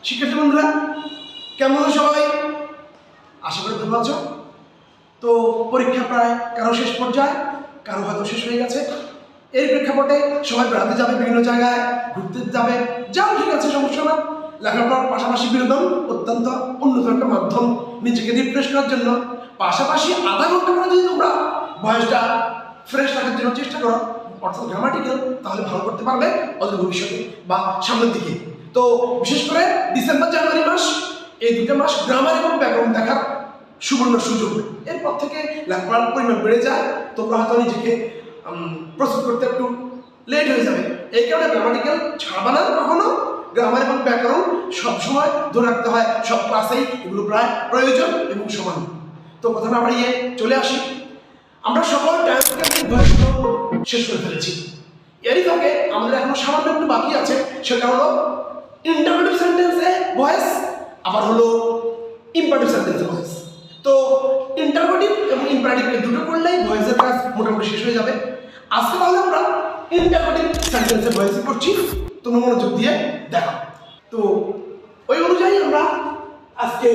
শিক্ষার্থী বন্ধুরা কেমন আছো সবাই? আশা করি ভালো আছো। তো পরীক্ষা প্রায় কারো শেষ পর্যায়ে, কারো হয়তো শেষ হয়ে গেছে। এর প্রেক্ষাপটে সবাই বেড়াতে যাবে, বিভিন্ন জায়গায় ঘুরতে যাবে, যাও ঠিক আছে, সমস্যা না। লেখাপড়ার পাশাপাশি বিনোদন অত্যন্ত উন্নত একটা মাধ্যম নিজেকে রিফ্রেশ করার জন্য। পাশাপাশি আধা ঘন্টা করে যদি তোমরা ভয়েসটা ফ্রেশ রাখার জন্য চেষ্টা করো, অর্থাৎ গ্রামাটিক্যাল, তাহলে ভালো করতে পারবে অদূর ভবিষ্যতে বা সামনের দিকে। তো বিশেষ করে ডিসেম্বর জানুয়ারি মাস, এই দুটো মাস গ্রামার এবং ব্যাকরণ দেখার সুবর্ণ সুযোগ। এরপর থেকে লেখাপড়ার পরিমাণ বেড়ে যায়, তোমরা হয়তো নিজেকে প্রস্তুত করতে একটু লেট হয়ে যাবে। এই কারণে গ্রামাটিক্যাল ছাড়বা না কখনো। গ্রামার এবং ব্যাকরণ সবসময় ধরে রাখতে হয়, সব ক্লাসেই এগুলো প্রায় প্রয়োজন এবং সমান। তো কথা না বাড়িয়ে চলে আসি। আমরা সকল শেষ করে ফেলেছি। এরই ফাঁকে আমাদের এখনো সামান্য একটু বাকি আছে, সেটা হলো ইন্টারোগেটিভ সেন্টেন্সে ভয়েস, আবার হলো ইম্পারেটিভ সেন্টেন্সে ভয়েস। তো ইন্টারোগেটিভ এবং ইম্পারেটিভ দুটো করলেই ভয়েসের কাজ মোটামুটি শেষ হয়ে যাবে। আজকে তাহলে আমরা ইন্টারোগেটিভ সেন্টেন্সে ভয়েস করছি, তোমরা মনোযোগ দিয়ে দেখো। তো ওই অনুযায়ী আমরা আজকে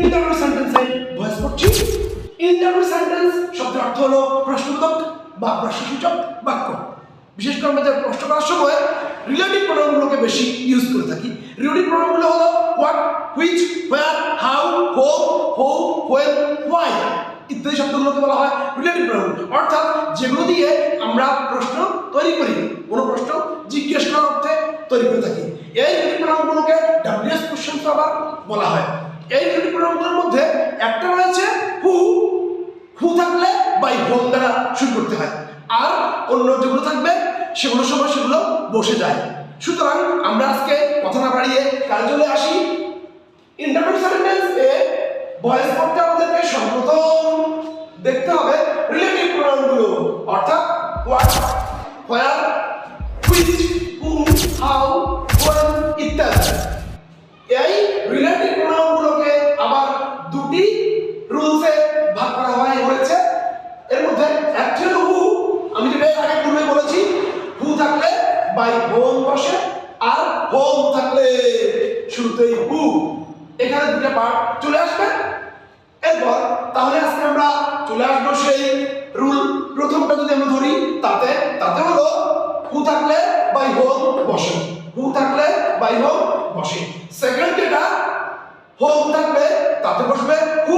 ইন্টারোগেটিভ সেন্টেন্সে ভয়েস করছি। ইন্টারোগেটিভ সেন্টেন্স শব্দের অর্থ হলো প্রশ্নবোধক বা প্রশ্নসূচক বাক্য। বিশেষ করে আমরা প্রশ্ন করার সময় রিলেটিভ প্রোনাউনগুলোকে বেশি ইউজ করে থাকি। রিলেটিভ প্রোনাউনগুলো হলো what, which, where, how, home, who, when, why ইত্যাদি শব্দগুলোকে বলা হয় রিলেটিভ প্রোনাউন। অর্থাৎ যেগুলো দিয়ে আমরা প্রশ্ন তৈরি করি, কোনো প্রশ্ন জিজ্ঞেস করার অর্থে তৈরি করে থাকি। এই রিলেটিভ প্রোনাউনগুলোকে ডাব্লিউএস কোশ্চেন আবার বলা হয়। এই রিলেটিভ প্রোনাউনগুলোর মধ্যে একটা রয়েছে হু, হু থাকলে বাই হোম দ্বারা শুরু করতে হয়, আর অন্য যেগুলো থাকবে সেগুলো সময় সেগুলো বসে যায়। সুতরাং আমরা আজকে কথা না বাড়িয়ে কাজে চলে আসি। ইন্টারোগেটিভ সেন্টেন্সে ভয়েস করতে আমাদেরকে সর্বপ্রথম দেখতে হবে রিলেটিভ প্রোনাউনগুলো, অর্থাৎ what, where, which, who, how, when ইত্যাদি। এই রিলেটিভ প্রোনাউনগুলোকে আবার দুটি রুলসে ভাগ করা হয়েছে। এর মধ্যে একটি হলো হু, আমি যেটা আগে পূর্বে বলেছি, হু থাকলে বাই হোম বসে, আর হোম থাকলে শুরুতেই হু। এখানে দুটো পার্ট চলে আসবে। এরপর তাহলে আজকে আমরা চলে আসবো সেই রুল। প্রথমটা যদি আমরা ধরি, তাতে হলো হু থাকলে বাই হোম বসে, হু থাকলে বাই হোম বসে। সেকেন্ড যেটা, হোম থাকলে তাতে বসবে হু,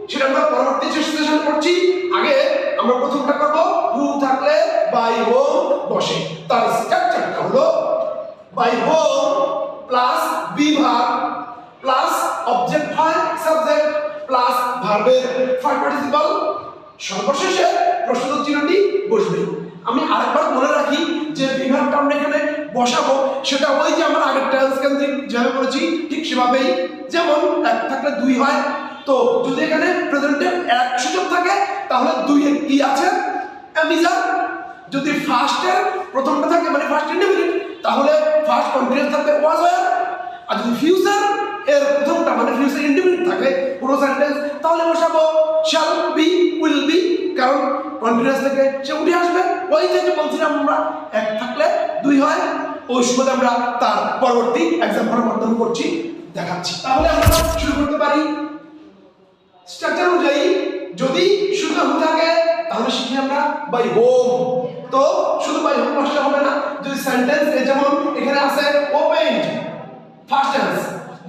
সেটা আমরা পরবর্তী সেশনে করছি। আগে আমরা প্রথমটা করব হু থাকলে বাই হোম বসে। তার স্ট্রাকচারটা হলো by whom plus be verb plus object হয় সাবজেক্ট প্লাস ভার্বের ফার্স্ট পার্টিসিপল, সর্বশেষে প্রশ্নবোধক চিহ্নটি বসবে। আমি আরেকবার বলে রাখি যে বি ভার্বটা আমরা এখানে বসাবো সেটা ওই যে আমরা আগের টেন্স কেন্দ্রিক যেভাবে করেছি ঠিক সেভাবেই। যেমন এক থাকলে দুই হয়, তো যদি এখানে প্রেজেন্টের এক সূচক থাকে তাহলে দুই কি আছে অ্যামিজার। যদি ফার্স্টের প্রথমটা থাকে মানে ফার্স্ট ইন্ডিফিনিট, তাহলে ফার্স্ট কন্টিনিউয়াস থাকবে ওয়াজ ওয়্যার। আর যদি ফিউচার এর প্রথমটা মানে ফিউচার ইন্ডিফিনিট থাকে পুরো সেন্টেন্স, তাহলে বসাবো শ্যাল বি, উইল বি, কারণ কন্টিনিউয়াস থেকে সে উঠে আসবে। ওই যে বলছিলাম আমরা এক থাকলে দুই হয়, ওই সময় আমরা তার পরবর্তী এক্সাম্পলের মাধ্যমে করছি, দেখাচ্ছি। তাহলে আমরা শুরু করতে পারি। স্ট্রাকচার অনুযায়ী যদি শুধু হু থাকে তাহলে শিখি আমরা বাই হোম। তো শুধু বাই হোম বসলে হবে না, যদি সেন্টেন্স যেমন এখানে আছে ওপেন্ড ফার্স্ট টেন্স,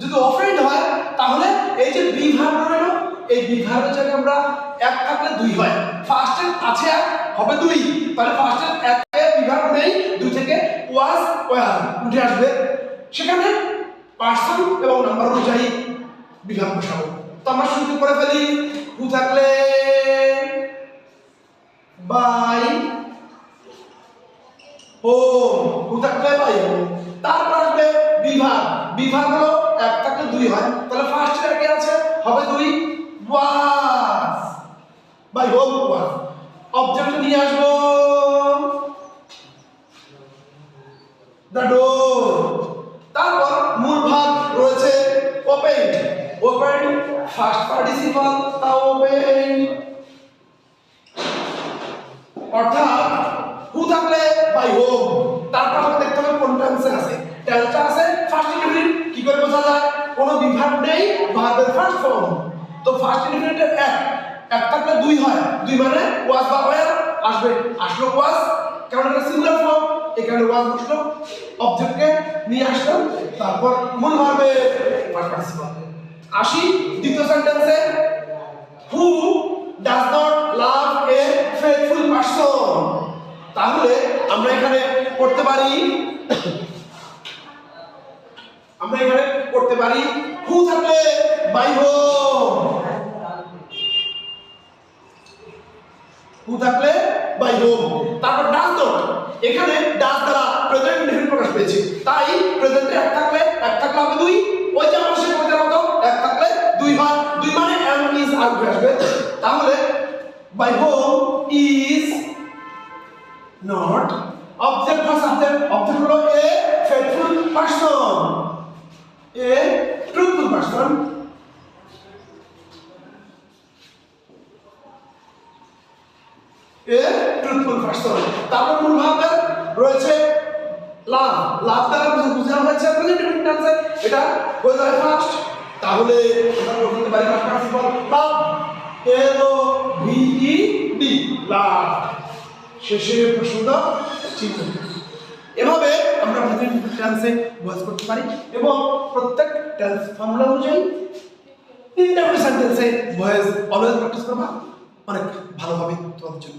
যদি ওপেন্ড হয় তাহলে এই যে বি ভার্ব রইল, এই বি ভার্বের জায়গায় আমরা এক থাকলে দুই হয়। ফার্স্ট টেন্স আছে এক, হবে দুই, তাহলে ফার্স্ট টেন্স একে বি ভার্ব নেই, দুই থেকে ওয়াজ ওয়্যার উঠে আসবে। সেখানে পার্সন এবং নাম্বার অনুযায়ী বি ভার্ব বসাবো। তো আমরা শুরু করে ফেলি। হু থাকলে বাই হোম, হু থাকলে বাই হোম, তারপর আসবে বিভাগ। বিভাগ হলো এক থাকলে দুই হয়, তাহলে ফার্স্ট এর আগে আছে হবে দুই, ওয়াজ বাই হোম ওয়াজ। অবজেক্ট নিয়ে আসবো দ্য ডোর। তারপর মূল ভাগ রয়েছে ওপেন্ড, ওপেন্ড ফার্স্ট পার্টিসিপল তা ওপেন্ড, অর্থাৎ হু থাকলে বাই হোম। তারপর আমরা দেখতে হবে কোন টেন্সে আছে, টেন্সটা আছে ফার্স্ট কোনো বিভাগ নেই ভার্বের ফার্স্ট ফর্ম। তো ফার্স্ট ইনডিফিনিটের এক থাকলে দুই হয়, দুই মানে ওয়াজ বা ওয়্যার আসবে, আসলো ওয়াজ, কারণ এটা সিঙ্গুলার ফর্ম, এই কারণে ওয়াজ বসলো, অবজেক্টকে নিয়ে আসলাম, তারপর মূল ভার্বের ফার্স্ট পার্টিসিপল। আসি দ্বিতীয় সেন্টেন্সে, who does not love A faithful person. তাহলে আমরা এখানে করতে পারি হু থাকলে বাই হোম, হু থাকলে বাই হোম, তারপর ডাজ নট, এখানে ডাজ দ্বারা প্রেজেন্ট ইনডিফিনিট প্রকাশ পেয়েছে, তাই প্রেজেন্টে এক থাকলে হবে দুই, ওই যে আমার সে কবিতার মতো এক থাকলে দুই হয়, দুই মানে এম ইজ আর আসবে। তাহলে by whom is not object বা সাবজেক্ট, অবজেক্ট হলো a faithful person, a truthful person, a truthful person. তারপর মূল ভার্বের রয়েছে লাভ, লাভ দ্বারা বোঝানো হয়েছে প্রেজেন্ট ইনডিফিনিট টেন্সে, এটা হয়ে যাবে ফার্স্ট। তাহলে আমরা বলতে পারি ফার্স্ট পার্টিসিপল লাভ, এল ও ভি ই ডি, লাভ, শেষে প্রশ্নবোধক চিহ্ন। এভাবে আমরা প্রেজেন্ট ইনডিফিনিট টেন্সে ভয়েস করতে পারি এবং প্রত্যেক টেন্স ফর্মুলা অনুযায়ী ইনডেফিনিট সেন্টেন্সে ভয়েস অলওয়েজ প্র্যাকটিস করবা, অনেক ভালো হবে তোমাদের জন্য।